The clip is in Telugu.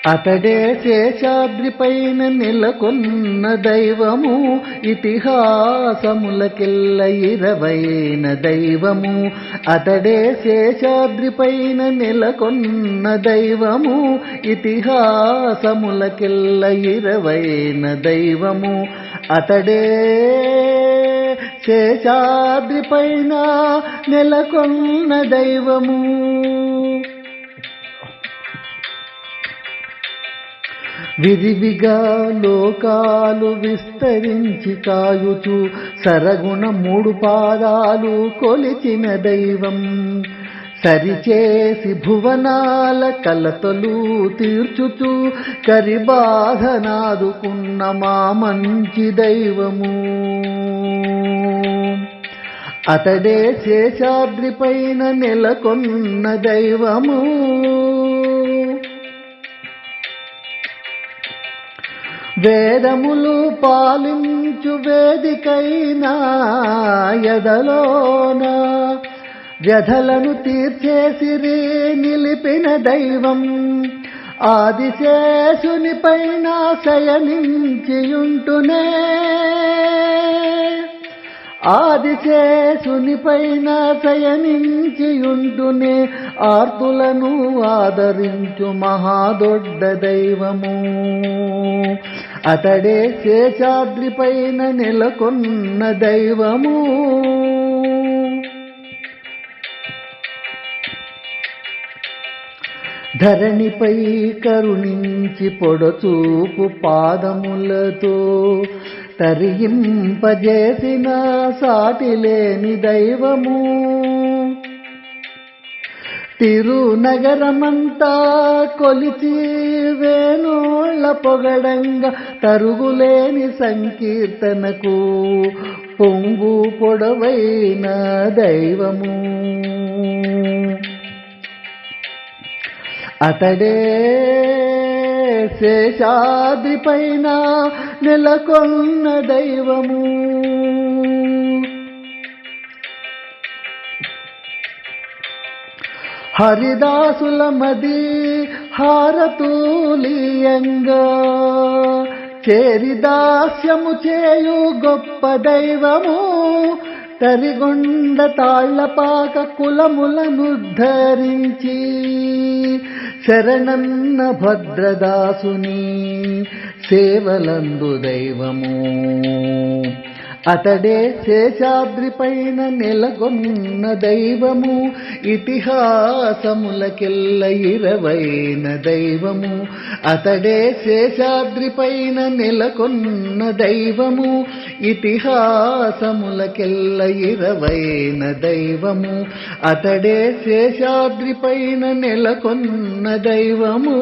అతడే శేషాద్రిపైన నెలకొన్న దైవము, ఇతిహాసములకెల్ల ఇరవైన దైవము. అతడే శేషాద్రిపైన నెలకొన్న దైవము, ఇతిహాసములకెల్ల ఇరవైన దైవము. అతడే శేషాద్రిపైన నెలకొన్న దైవము. విరివిగా లోకాలు విస్తరించి కాయుచు సరగుణ 3 పాదాలు కొలిచిన దైవం. సరిచేసి భువనాల కలతలు తీర్చుచు కరిబాధనాదుకున్న మా మంచి దైవము. అతడే శేషాద్రిపైన నెలకొన్న దైవము. వేదములు పాలించు వేదికైనా ఎదలోన వ్యధలను తీర్చేసిరి నిలిపిన దైవం. ఆదిశేషుని పైన శయనించియుంటునే, ఆదిశేషుని పైన శయనించియుంటునే ఆర్తులను ఆదరించు మహాదొడ్డ దైవము. అతడే శేషాద్రిపైన నెలకొన్న దైవము. ధరణిపై కరుణించి పొడచూపు పాదములతో తరింపజేసిన సాటిలేని దైవము. తిరునగరమంతా కొలిచి వేణోళ్ళ పొగడంగా తరుగులేని సంకీర్తనకు పొంగు పొడవైన దైవము. అతడే శేషాద్రిపైన నెలకొన్న దైవము. హరిదాసుల మది హారతూలీయంగా చేరిదాస్యము చేయు గొప్ప దైవము. తరిగొండ తాళ్లపాక కులములను ధరించి శరణన్న భద్రదాసుని సేవలందు దైవము. అతడే శేషాద్రిపైన నెలకొన్న దైవము. ఇతిహాసములకెల్ల ఇరవైన దైవము. అతడే శేషాద్రిపైన నెలకొన్న దైవము. ఇతిహాసములకెల్ల ఇరవైన దైవము. అతడే శేషాద్రిపైన నెలకొన్న దైవము.